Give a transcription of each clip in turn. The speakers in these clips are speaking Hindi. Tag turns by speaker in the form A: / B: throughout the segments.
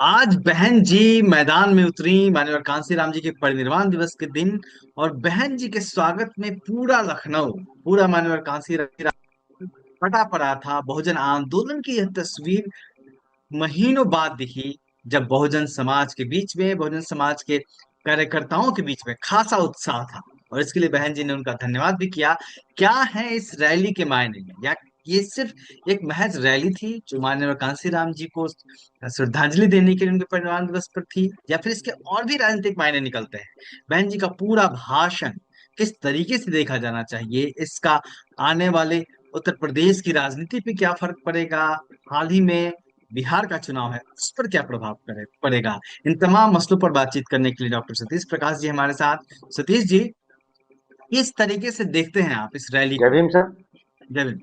A: आज बहन जी मैदान में उतरी माननीय कांसीराम जी के परिनिर्वाण दिवस के दिन। और बहन जी के स्वागत में पूरा लखनऊ, पूरा माननीय कांसीराम फटा पड़ा था। बहुजन आंदोलन की यह तस्वीर महीनों बाद दिखी, जब बहुजन समाज के बीच में, बहुजन समाज के कार्यकर्ताओं के बीच में खासा उत्साह था। और इसके लिए बहन जी ने उनका धन्यवाद भी किया। क्या है इस रैली के मायने, या ये सिर्फ एक महज रैली थी जो माननीय कांसीराम जी को श्रद्धांजलि देने के लिए उनके परिनिर्वाण दिवस पर थी, या फिर इसके और भी राजनीतिक मायने निकलते हैं? बहन जी का पूरा भाषण किस तरीके से देखा जाना चाहिए, इसका आने वाले उत्तर प्रदेश की राजनीति पे क्या फर्क पड़ेगा, हाल ही में बिहार का चुनाव है उस पर क्या प्रभाव पड़ेगा, इन तमाम मसलों पर बातचीत करने के लिए डॉक्टर सतीश प्रकाश जी हमारे साथ। सतीश जी, किस तरीके से देखते हैं आप इस रैली
B: जय
A: को?
B: भीम सर।
A: जय हिंद।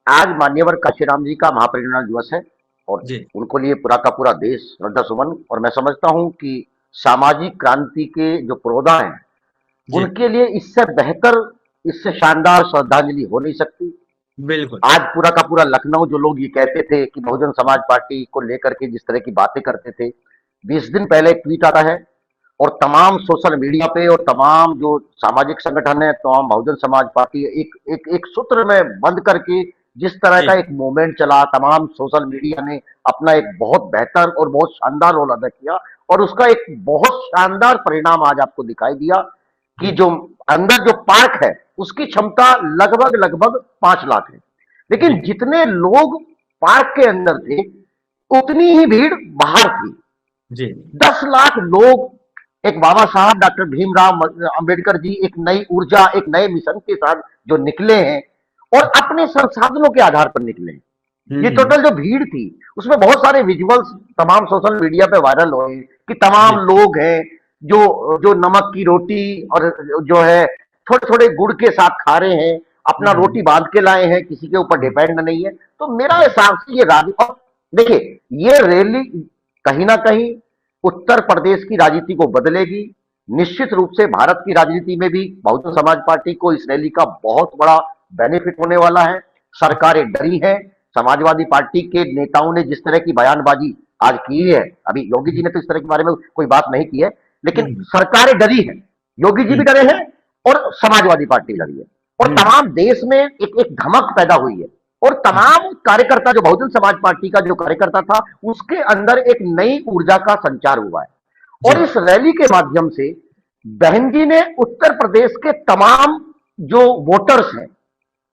B: आज मान्यवर काशीराम जी का महापरिनिर्वाण दिवस है और
A: जी।
B: उनको लिए पूरा का पूरा देश श्रद्धा सुमन। और मैं समझता हूं कि सामाजिक क्रांति के जो पुरोधा हैं
A: जी।
B: उनके लिए इससे बेहतर, इससे शानदार श्रद्धांजलि हो नहीं सकती।
A: बिल्कुल।
B: आज पूरा का पूरा लखनऊ, जो लोग ये कहते थे कि बहुजन समाज पार्टी को लेकर के जिस तरह की बातें करते थे, 20 दिन पहले एक ट्वीट आता है और तमाम सोशल मीडिया पे और तमाम जो सामाजिक संगठन है, तमाम बहुजन समाज पार्टी एक एक एक सूत्र में बंद करके जिस तरह
A: जी।
B: का एक मूवमेंट चला, तमाम सोशल मीडिया ने अपना एक बहुत बेहतर और बहुत शानदार रोल अदा किया। और उसका एक बहुत शानदार परिणाम आज आपको दिखाई दिया कि
A: जी।
B: जो अंदर जो पार्क है उसकी क्षमता लगभग लगभग 5 लाख है, लेकिन
A: जी।
B: जितने लोग पार्क के अंदर थे उतनी ही भीड़ बाहर थी।
A: जी।
B: 10 लाख लोग एक बाबा साहब डॉक्टर भीमराव अंबेडकर जी एक नई ऊर्जा, एक नए मिशन के साथ जो निकले हैं और अपने संसाधनों के आधार पर निकले हैं। ये
A: हम्म।
B: टोटल जो भीड़ थी उसमें बहुत सारे विजुअल्स तमाम सोशल मीडिया पे वायरल हुए कि तमाम
A: जी।
B: लोग हैं जो जो नमक की रोटी और जो है थोड़े थोड़े गुड़ के साथ खा रहे हैं, अपना रोटी
A: हम्म।
B: बांध के लाए हैं, किसी के ऊपर
A: हम्म।
B: डिपेंड नहीं है। तो मेरा
A: जी।
B: हिसाब से ये राजनीति, और देखिए, ये रैली कहीं ना कहीं उत्तर प्रदेश की राजनीति को बदलेगी। निश्चित रूप से भारत की राजनीति में भी बहुजन समाज पार्टी को इस रैली का बहुत बड़ा बेनिफिट होने वाला है। सरकारें डरी हैं। समाजवादी पार्टी के नेताओं ने जिस तरह की बयानबाजी आज की है, अभी योगी जी ने तो इस तरह के बारे में कोई बात नहीं की है, लेकिन
A: हम्म।
B: सरकारें डरी हैं। योगी जी भी
A: हम्म।
B: डरे हैं और समाजवादी पार्टी डरी है। और
A: हम्म।
B: तमाम देश में एक एक धमक पैदा हुई है। और
A: जी।
B: तमाम कार्यकर्ता, जो बहुजन समाज पार्टी का जो कार्यकर्ता था, उसके अंदर एक नई ऊर्जा का संचार हुआ है।
A: जी।
B: और इस रैली के माध्यम से बहन जी ने उत्तर प्रदेश के तमाम जो वोटर्स हैं,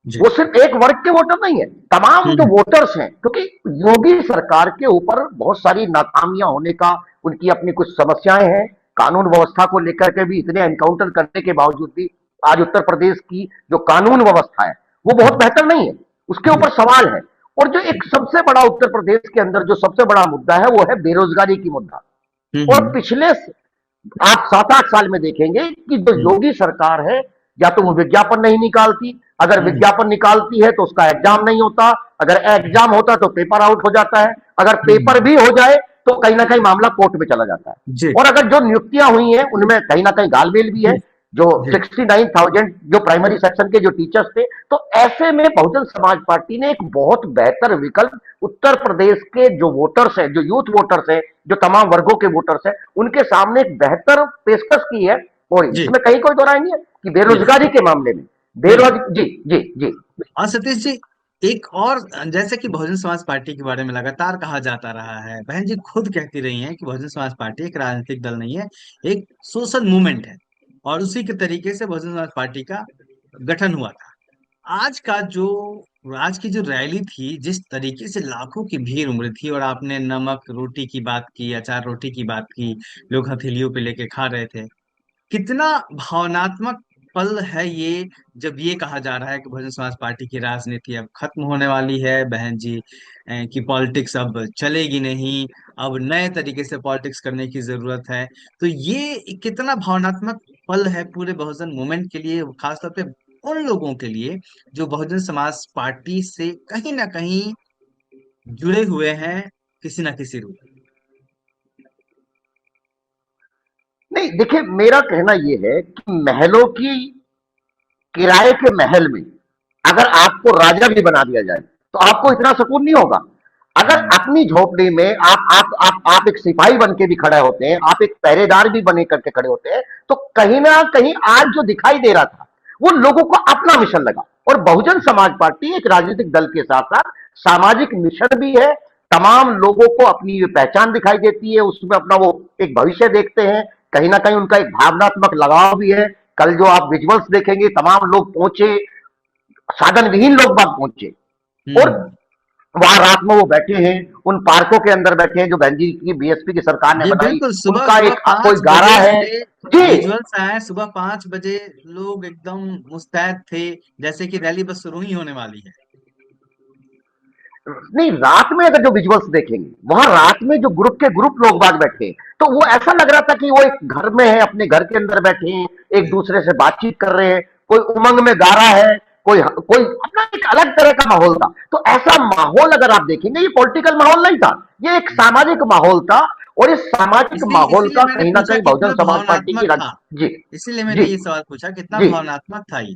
A: जी।
B: वो सिर्फ एक वर्ग के वोटर नहीं है, तमाम जो
A: हम्म।
B: वोटर्स हैं, क्योंकि योगी सरकार के ऊपर बहुत सारी नाकामियां होने का, उनकी अपनी कुछ समस्याएं हैं, कानून व्यवस्था को लेकर के भी इतने एनकाउंटर करने के बावजूद भी आज उत्तर प्रदेश की जो कानून व्यवस्था है वो बहुत
A: हम्म।
B: बेहतर नहीं है, उसके
A: जी।
B: ऊपर सवाल है। और जो एक सबसे बड़ा उत्तर प्रदेश के अंदर जो सबसे बड़ा मुद्दा है वो है बेरोजगारी की मुद्दा। और
A: हम्म।
B: पिछले आप 7-8 साल में देखेंगे कि जो
A: हम्म।
B: योगी सरकार है, या तो वो विज्ञापन नहीं निकालती, अगर
A: हम्म।
B: विज्ञापन निकालती है तो उसका एग्जाम नहीं होता, अगर एग्जाम होता तो पेपर आउट हो जाता है, अगर पेपर
A: हम्म।
B: भी हो जाए तो कहीं ना कहीं मामला कोर्ट में चला जाता है।
A: जी।
B: और अगर जो नियुक्तियां हुई हैं उनमें कहीं ना कहीं गालमेल भी है।
A: जी।
B: जो
A: जी।
B: 69,000 जो प्राइमरी सेक्शन के जो टीचर्स थे, तो ऐसे में बहुजन समाज पार्टी ने एक बहुत बेहतर विकल्प उत्तर प्रदेश के जो वोटर्स हैं, जो यूथ वोटर्स हैं, जो तमाम वर्गों के वोटर्स हैं, उनके सामने एक बेहतर पेशकश की है। और
A: जी।
B: इसमें कहीं कोई दो राय नहीं है कि
A: जी।
B: बेरोजगारी के मामले में,
A: बिल्कुल।
B: बेरोज जी जी जी।
A: और सतीश जी, एक और, जैसे कि बहुजन समाज पार्टी के बारे में लगातार कहा जाता रहा है, बहन जी खुद कहती रही हैं कि बहुजन समाज पार्टी एक राजनीतिक दल नहीं है, एक सोशल मूवमेंट है। और उसी के तरीके से बहुजन समाज पार्टी का गठन हुआ था। आज का जो आज की जो रैली थी, जिस तरीके से लाखों की भीड़ उमड़ी थी, और आपने नमक रोटी की बात की, अचार रोटी की बात की, लोग हथेलियों पे लेके खा रहे थे, कितना भावनात्मक पल है ये, जब ये कहा जा रहा है कि बहुजन समाज पार्टी की राजनीति अब खत्म होने वाली है बहन जी, कि पॉलिटिक्स अब चलेगी नहीं, अब नए तरीके से पॉलिटिक्स करने की जरूरत है। तो ये कितना भावनात्मक पल है पूरे बहुजन मूवमेंट के लिए, खासतौर पे उन लोगों के लिए जो बहुजन समाज पार्टी से कहीं ना कहीं जुड़े हुए हैं, किसी ना किसी रूप में।
B: नहीं, देखिए, मेरा कहना यह है कि महलों की, किराए के महल में अगर आपको राजा भी बना दिया जाए तो आपको इतना सुकून नहीं होगा। अगर
A: हम्म,
B: अपनी झोपड़ी में आप एक सिपाही बन के भी खड़े होते हैं, आप एक पहरेदार भी बने करके खड़े होते हैं, तो कहीं ना कहीं आज जो दिखाई दे रहा था वो लोगों को अपना मिशन लगा। और बहुजन समाज पार्टी एक राजनीतिक दल के साथ साथ सामाजिक मिशन भी है। तमाम लोगों को अपनी ये पहचान दिखाई देती है, उसमें अपना वो एक भविष्य देखते हैं। कहीं ना कहीं उनका एक भावनात्मक लगाव भी है। कल जो आप विजुअल्स देखेंगे, तमाम लोग पहुंचे, साधन विहीन लोग बाग पहुंचे, और
A: हम्म।
B: वहां रात में वो बैठे हैं, उन पार्कों के अंदर बैठे हैं जो बहन जी की बीएसपी की सरकार ने
A: जी
B: बनाई।
A: बिल्कुल, सुबह
B: उनका
A: सुबह
B: एक कोई
A: 5 बजे
B: गारा है।
A: से
B: जी।
A: विजुअल्स आए। सुबह 5 बजे लोग एकदम मुस्तैद थे, जैसे कि रैली बस शुरू ही होने वाली है।
B: नहीं, रात में अगर जो विजुअल्स देखेंगे, वहां रात में जो ग्रुप के ग्रुप लोग बाग बैठे हैं, तो वो ऐसा लग रहा था कि वो एक घर में है, अपने घर के अंदर बैठे हैं, एक दूसरे से बातचीत कर रहे हैं, कोई उमंग में गा रहा है, कोई कोई अपना एक अलग तरह का माहौल था। तो ऐसा माहौल अगर आप देखेंगे, ये पॉलिटिकल माहौल नहीं था, ये एक सामाजिक माहौल था। और इस सामाजिक माहौल
A: इसीलिए
B: का
A: मैंने
B: कहीं ना
A: पूछा
B: कहीं बहुजन
A: कितना
B: समाज पार्टी की
A: भावनात्मक था।
B: जी।
A: इसीलिए मैंने
B: जी।
A: ये सवाल पूछा कितना
B: जी।
A: भावनात्मक था ये।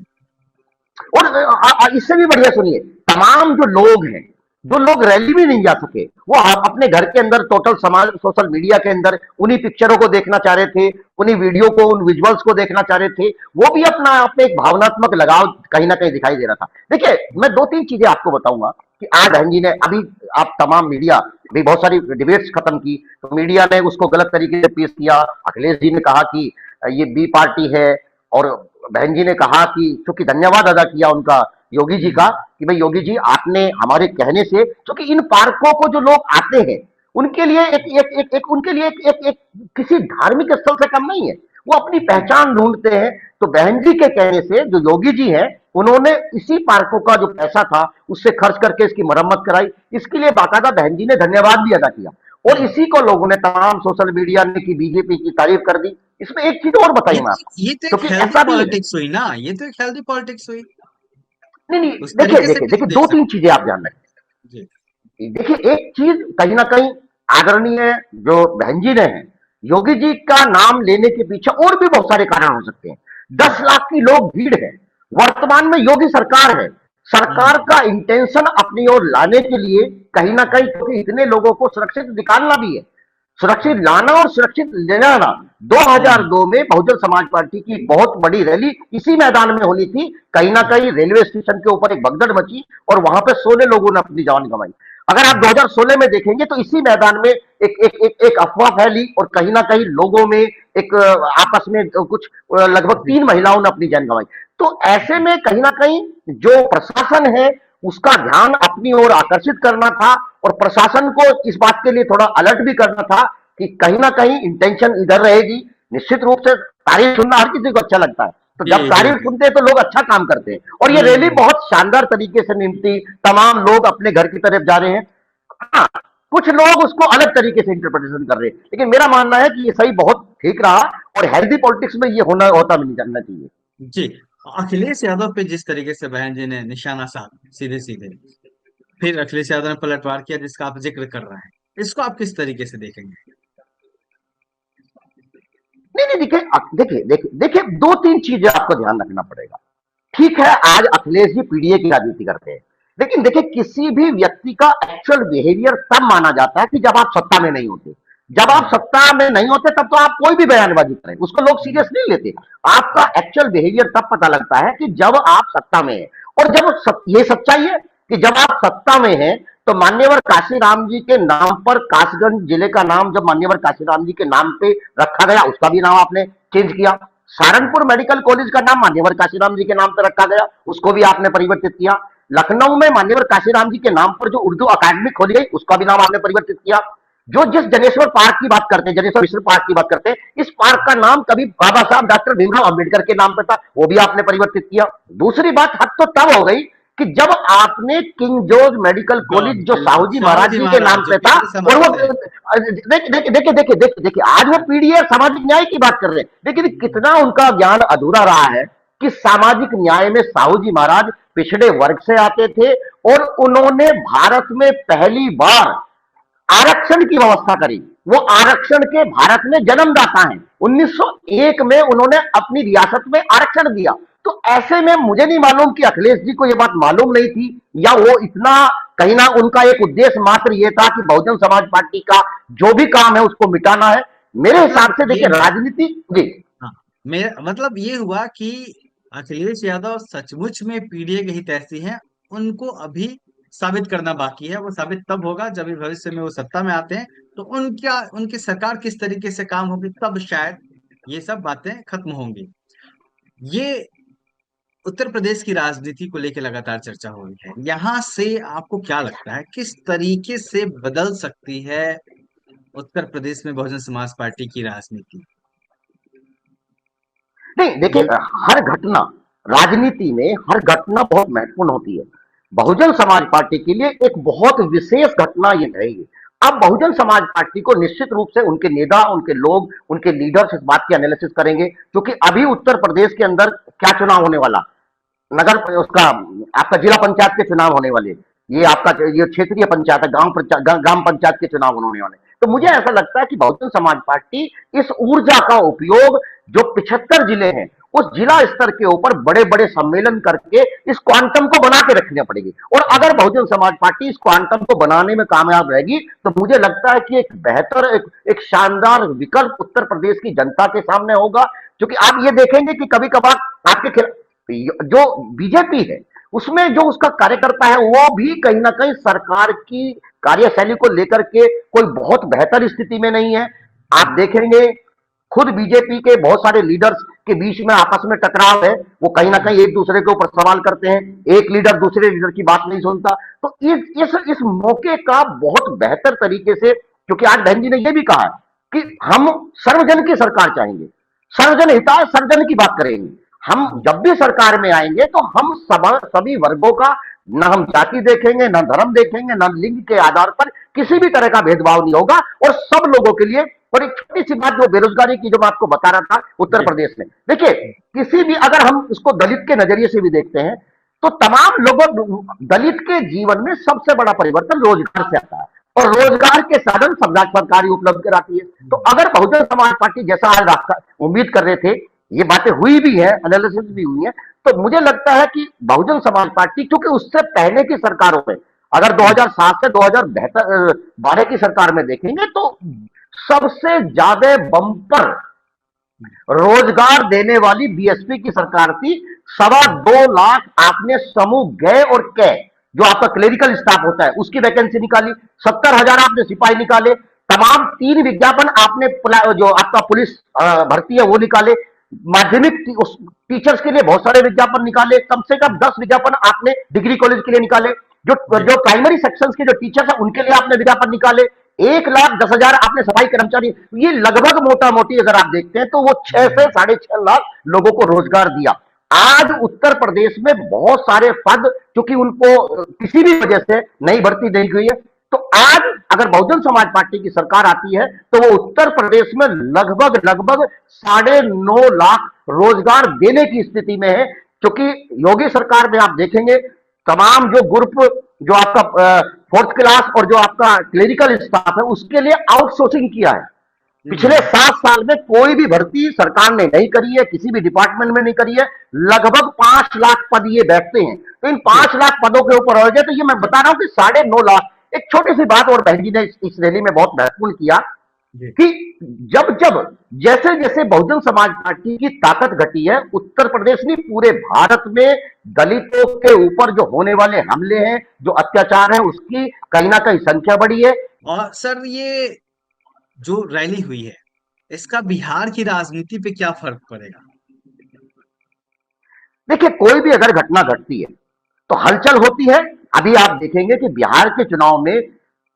B: और इससे भी बढ़िया सुनिए, तमाम जो लोग हैं, जो लोग रैली में नहीं जा सके, वो अपने घर के अंदर टोटल समाज सोशल मीडिया के अंदर उन्हीं पिक्चरों को देखना चाह रहे थे, उन्हीं वीडियो को, उन विजुअल्स को देखना चाह रहे थे। वो भी अपना आप में एक भावनात्मक लगाव कहीं ना कहीं दिखाई दे रहा था। देखिए, मैं दो तीन चीजें आपको बताऊंगा कि आज बहन जी ने अभी, आप तमाम मीडिया भी बहुत सारी डिबेट्स खत्म की, तो मीडिया ने उसको गलत तरीके से पेश किया। अखिलेश जी ने कहा कि ये बी पार्टी है, और बहन जी ने कहा कि, चूंकि धन्यवाद अदा किया उनका, योगी जी का,
A: हम्म।
B: कि भाई योगी जी आपने हमारे कहने से, क्योंकि इन पार्कों को जो लोग आते हैं उनके लिए उनके लिए एक किसी धार्मिक स्थल से कम नहीं है। वो अपनी पहचान ढूंढते हैं। तो बहन जी के कहने से जो योगी जी हैं, उन्होंने इसी पार्कों का जो पैसा था उससे खर्च करके इसकी मरम्मत कराई। इसके लिए बाकायदा बहन जी ने धन्यवाद भी अदा किया। और
A: हम्म।
B: इसी को लोगों ने, तमाम सोशल मीडिया ने, की बीजेपी की तारीफ कर दी। इसमें एक चीज और
A: ये
B: बताइए मैं
A: तो
B: आपको,
A: ये तो एक
B: क्योंकि
A: हेल्दी
B: ऐसा भी है।
A: पॉलिटिक्स हुई ना, ये तो एक हेल्दी पॉलिटिक्स हुई।
B: नहीं नहीं,
A: उस
B: देखिए
A: तरीके से
B: देखिए
A: भी तो
B: देखिए,
A: देख
B: दो तीन
A: सकते
B: चीजें आप ध्यान रखें।
A: हैं। जी।
B: देखिए, एक चीज कहीं ना कहीं आदरणीय जो बहन जी ने है, योगी जी का नाम लेने के पीछे और भी बहुत सारे कारण हो सकते हैं।
A: हम्म।
B: 10 लाख की लोग भीड़ है, वर्तमान में योगी सरकार है, सरकार
A: हम्म।
B: का इंटेंशन अपनी ओर लाने के लिए कहीं ना कहीं, क्योंकि इतने लोगों को सुरक्षित निकालना भी है, सुरक्षित लाना और सुरक्षित ले जाना।
A: हम्म।
B: 2002 में बहुजन समाज पार्टी की बहुत बड़ी रैली इसी मैदान में होनी थी। कहीं ना कहीं रेलवे स्टेशन के ऊपर एक भगदड़ मची और वहां पे 16 लोगों ने अपनी जान गंवाई। अगर आप
A: हम्म।
B: 2016 में देखेंगे तो इसी मैदान में एक अफवाह फैली और कहीं ना कहीं लोगों में एक आपस में कुछ लगभग
A: जी।
B: 3 महिलाओं ने अपनी जान गंवाई। तो ऐसे में कहीं ना कहीं जो प्रशासन है उसका ध्यान अपनी ओर आकर्षित करना था, और प्रशासन को इस बात के लिए थोड़ा अलर्ट भी करना था कि कहीं ना कहीं इंटेंशन इधर रहेगी। निश्चित रूप से तारीफ सुनना हर किसी को अच्छा लगता है, तो
A: जी।
B: जब
A: जी।
B: तारीफ
A: जी।
B: सुनते हैं तो लोग अच्छा काम करते हैं। और ये रैली
A: हम्म।
B: बहुत शानदार तरीके से निपटी, तमाम लोग अपने घर की तरफ जा रहे हैं। हाँ, कुछ लोग उसको अलग तरीके से इंटरप्रिटेशन कर रहे हैं, लेकिन मेरा मानना है कि ये सही बहुत ठीक रहा। और हेल्दी पॉलिटिक्स में ये होना होता भी नहीं जानना चाहिए।
A: जी। अखिलेश यादव पे जिस तरीके से बहन जी ने निशाना साधा सीधे सीधे, फिर अखिलेश यादव ने पलटवार किया जिसका आप जिक्र कर रहे हैं, इसको आप किस तरीके से देखेंगे?
B: नहीं नहीं, देखिए देखिए देखिए देखिए, दो तीन चीजें आपको ध्यान रखना पड़ेगा। ठीक है, आज अखिलेश जी पीडीए की राजनीति करते हैं, लेकिन देखिए, किसी भी व्यक्ति का एक्चुअल बिहेवियर तब माना जाता है कि जब आप सत्ता में नहीं होते। जब आप
A: हम्म।
B: सत्ता में नहीं होते तब तो आप कोई भी बयानबाजी करें, उसको लोग सीरियस नहीं लेते। आपका एक्चुअल बिहेवियर तब पता लगता है कि जब आप सत्ता में हैं। और जब ये सच्चाई है कि जब आप सत्ता में हैं, तो मान्यवर काशीराम जी के नाम पर, कासगंज जिले का नाम जब मान्यवर काशीराम जी के नाम पे रखा गया, उसका भी नाम आपने चेंज किया। सहारनपुर मेडिकल कॉलेज का नाम मान्यवर काशीराम जी के नाम पर रखा गया, उसको भी आपने परिवर्तित किया। लखनऊ में मान्यवर काशीराम जी के नाम पर जो उर्दू अकादमी खोली गई, उसका भी नाम आपने परिवर्तित किया। जो जिस जनेश्वर पार्क की बात करते हैं, जनेश्वर मिश्र पार्क की बात करते हैं, इस पार्क का नाम कभी बाबा साहब डॉक्टर भीमराव अंबेडकर के नाम पर था, वो भी आपने परिवर्तित किया। दूसरी बात, हद तो तब हो गई कि जब आपने किंग जॉर्ज मेडिकल कॉलेज जो
A: बिल्कुल,
B: साहू जी
A: शाहू
B: महाराज
A: जी
B: जी के नाम
A: महाराज जो
B: पे था,
A: पिछले
B: और
A: समाज
B: वो
A: से।
B: देखिए आज वो पीडीए सामाजिक न्याय की बात कर रहे हैं, लेकिन कितना उनका ज्ञान अधूरा रहा है कि सामाजिक न्याय में साहू जी महाराज पिछड़े वर्ग से आते थे, और उन्होंने भारत में पहली बार आरक्षण की व्यवस्था करी। वो आरक्षण के भारत में जन्मदाता हैं। 1901 में उन्होंने अपनी रियासत में आरक्षण दिया। तो ऐसे में मुझे नहीं मालूम कि अखिलेश जी को यह बात मालूम नहीं थी, या वो इतना कहीं ना उनका एक उद्देश्य मात्र ये था कि बहुजन समाज पार्टी का जो भी काम है उसको मिटाना है। मेरे
A: मतलब
B: हिसाब से
A: ये
B: देखिए
A: हुआ।
B: राजनीति जी।
A: हाँ, मेरा मतलब ये हुआ कि अखिलेश यादव सचमुच में पीडीए के हितैषी हैं। उनको अभी साबित करना बाकी है। वो साबित तब होगा जब भी भविष्य में वो सत्ता में आते हैं, तो उनका उनकी सरकार किस तरीके से काम होगी, तब शायद ये सब बातें खत्म होंगी। ये उत्तर प्रदेश की राजनीति को लेकर लगातार चर्चा हो रही है। यहाँ से आपको क्या लगता है किस तरीके से बदल सकती है उत्तर प्रदेश में बहुजन समाज पार्टी की राजनीति?
B: नहीं देखिए,
A: ये
B: हर घटना, राजनीति में हर घटना बहुत महत्वपूर्ण होती है। बहुजन समाज पार्टी के लिए एक बहुत विशेष घटना ये रहेगी। अब बहुजन समाज पार्टी को निश्चित रूप से उनके नेता, उनके लोग, उनके लीडर्स इस बात की एनालिसिस करेंगे, क्योंकि अभी उत्तर प्रदेश के अंदर क्या चुनाव होने वाला, नगर उसका आपका जिला पंचायत के चुनाव होने वाले, ये आपका ये क्षेत्रीय पंचायत है, ग्राम पंचायत के चुनाव होने वाले। तो मुझे ऐसा लगता है कि बहुजन समाज पार्टी इस ऊर्जा का उपयोग, जो 75 जिले हैं, उस जिला स्तर के ऊपर बड़े बड़े सम्मेलन करके इस क्वांटम को बना के रखनी पड़ेगी। और अगर बहुजन समाज पार्टी इस क्वांटम को बनाने में कामयाब रहेगी, तो मुझे लगता है कि एक बेहतर, एक शानदार विकल्प उत्तर प्रदेश की जनता के सामने होगा। क्योंकि आप ये देखेंगे कि कभी कभार आपके खिलाफ जो बीजेपी है, उसमें जो उसका कार्यकर्ता है वो भी कहीं ना कहीं सरकार की कार्यशैली को लेकर के कोई बहुत बेहतर स्थिति में नहीं है। आप देखेंगे खुद बीजेपी के बहुत सारे लीडर्स के बीच में आपस में टकराव है, वो कहीं ना कहीं एक दूसरे के ऊपर सवाल करते हैं, एक लीडर दूसरे लीडर की बात नहीं सुनता। तो इस मौके का बहुत बेहतर तरीके से, क्योंकि आज बहन जी ने यह भी कहा कि हम सर्वजन की सरकार चाहेंगे, सर्वजन हिताय सर्वजन की बात करेंगे। हम जब भी सरकार में आएंगे तो हम सभी वर्गों का, न हम जाति देखेंगे, न धर्म देखेंगे, न लिंग के आधार पर किसी भी तरह का भेदभाव नहीं होगा, और सब लोगों के लिए। और एक छोटी सी बात, जो बेरोजगारी की जो मैं आपको बता रहा था उत्तर
A: जी
B: प्रदेश में, देखिए किसी भी, अगर हम इसको दलित के नजरिए से भी देखते हैं, तो तमाम लोगों, दलित के जीवन में सबसे बड़ा परिवर्तन रोजगार से आता है, और रोजगार के साधन सरकार ही उपलब्ध कराती है। तो अगर बहुजन समाज पार्टी जैसा आज रास्ता उम्मीद कर रहे थे, ये बातें हुई भी है, एनालिसिस भी हुई है, तो मुझे लगता है कि बहुजन समाज पार्टी, क्योंकि उससे पहले की सरकारों में, अगर 2007 से 2012 की सरकार में देखेंगे, तो सबसे ज्यादा बम्पर रोजगार देने वाली बीएसपी की सरकार थी। 2.25 लाख आपने समूह गए और कै, जो आपका क्लेरिकल स्टाफ होता है, उसकी वैकेंसी निकाली। 70,000 आपने सिपाही निकाले। तमाम 3 विज्ञापन आपने जो आपका पुलिस भर्ती है वो निकाले। माध्यमिक टीचर्स के लिए बहुत सारे विज्ञापन निकाले। कम से कम 10 विज्ञापन आपने डिग्री कॉलेज के लिए निकाले। जो
A: जी
B: जो प्राइमरी सेक्शंस के जो टीचर्स हैं उनके लिए आपने विज्ञापन निकाले। 1,10,000 आपने सफाई कर्मचारी, ये लगभग मोटा मोटी अगर आप देखते हैं तो वो 6 से 6.5 लाख लोगों को रोजगार दिया। आज उत्तर प्रदेश में बहुत सारे पद, क्योंकि उनको किसी भी वजह से नई भर्ती नहीं हुई है, तो आज अगर बहुजन समाज पार्टी की सरकार आती है, तो वो उत्तर प्रदेश में लगभग लगभग 9.5 लाख रोजगार देने की स्थिति में है। क्योंकि योगी सरकार में आप देखेंगे तमाम जो ग्रुप, जो आपका फोर्थ क्लास और जो आपका क्लिनिकल स्टाफ है, उसके लिए आउटसोर्सिंग किया है। पिछले 7 साल में कोई भी भर्ती सरकार ने नहीं करी है, किसी भी डिपार्टमेंट में नहीं करी है। लगभग 5 लाख पद ये बैठते हैं, तो इन
A: जी
B: 5 लाख पदों के ऊपर हो जाए, तो ये मैं बता रहा हूं कि 9.5 लाख। एक छोटी सी बात और बहन जी ने इस रैली में बहुत महत्वपूर्ण किया
A: जी
B: कि जब जब जैसे जैसे बहुजन समाज पार्टी की ताकत घटी है, उत्तर प्रदेश नहीं पूरे भारत में दलितों के ऊपर जो होने वाले हमले हैं, जो अत्याचार है, उसकी कहीं ना कहीं संख्या बढ़ी है।
A: और सर, ये जो रैली हुई है, इसका बिहार की राजनीति पे क्या फर्क पड़ेगा?
B: देखिए कोई भी अगर घटना घटती है तो हलचल होती है। अभी आप देखेंगे कि बिहार के चुनाव में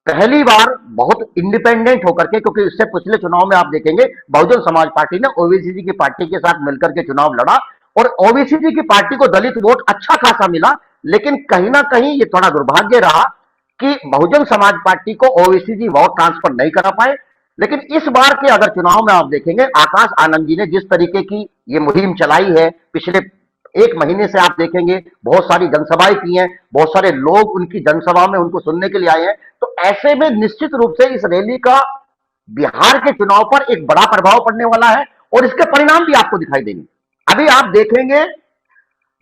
B: पहली बार बहुत इंडिपेंडेंट होकर के, क्योंकि इससे पिछले चुनाव में आप देखेंगे बहुजन समाज पार्टी ने ओबीसी की पार्टी के साथ मिलकर के चुनाव लड़ा, और ओबीसी की पार्टी को दलित वोट अच्छा खासा मिला। लेकिन कहीं ना कहीं ये थोड़ा दुर्भाग्य रहा कि बहुजन समाज पार्टी को ओबीसी वोट ट्रांसफर नहीं करा पाए। लेकिन इस बार के अगर चुनाव में आप देखेंगे, आकाश आनंद जी ने जिस तरीके की ये मुहिम चलाई है, पिछले 1 महीने से आप देखेंगे बहुत सारी जनसभाएं की हैं, बहुत सारे लोग उनकी जनसभा में उनको सुनने के लिए आए हैं। तो ऐसे में निश्चित रूप से इस रैली का बिहार के चुनाव पर एक बड़ा प्रभाव पड़ने वाला है, और इसके परिणाम भी आपको दिखाई देंगे। अभी आप देखेंगे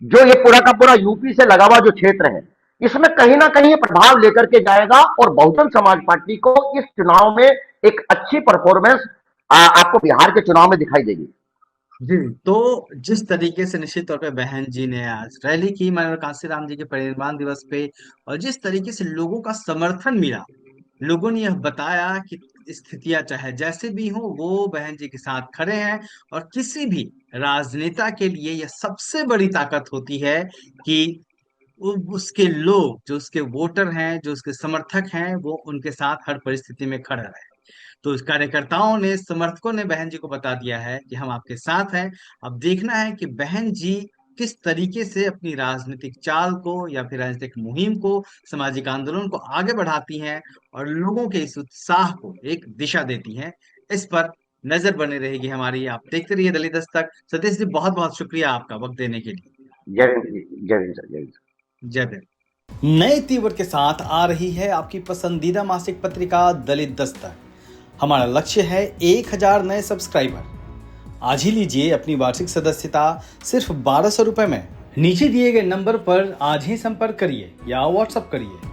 B: जो ये पूरा का पूरा यूपी से लगा हुआ जो क्षेत्र है, इसमें कहीं ना कहीं ये प्रभाव लेकर के जाएगा और बहुजन समाज पार्टी को इस चुनाव में एक अच्छी परफॉर्मेंस आपको बिहार के चुनाव में दिखाई देगी।
A: जी। तो जिस तरीके से निश्चित तौर पे बहन जी ने आज रैली की माननीय कांशीराम जी के परिनिर्वाण दिवस पे, और जिस तरीके से लोगों का समर्थन मिला, लोगों ने यह बताया कि स्थितियां चाहे जैसे भी हो वो बहन जी के साथ खड़े हैं। और किसी भी राजनेता के लिए यह सबसे बड़ी ताकत होती है कि उसके लोग, जो उसके वोटर हैं, जो उसके समर्थक हैं, वो उनके साथ हर परिस्थिति में खड़े रहे। तो इस कार्यकर्ताओं ने, समर्थकों ने बहन जी को बता दिया है कि हम आपके साथ हैं। अब देखना है कि बहन जी किस तरीके से अपनी राजनीतिक चाल को या फिर राजनीतिक मुहिम को, सामाजिक आंदोलन को आगे बढ़ाती हैं और लोगों के इस उत्साह को एक दिशा देती हैं। इस पर नजर बनी रहेगी हमारी। आप देखते रहिए दलित दस्तक। सतीश जी, बहुत बहुत शुक्रिया आपका वक्त देने के लिए।
B: जय हिंद जी, जय हिंद सर, जय हिंद।
A: जय हिंद। नए तीवर के साथ आ रही है आपकी पसंदीदा मासिक पत्रिका दलित दस्तक। हमारा लक्ष्य है 1000 नए सब्सक्राइबर। आज ही लीजिए अपनी वार्षिक सदस्यता सिर्फ 1200 रुपए में। नीचे दिए गए नंबर पर आज ही संपर्क करिए या व्हाट्सएप करिए।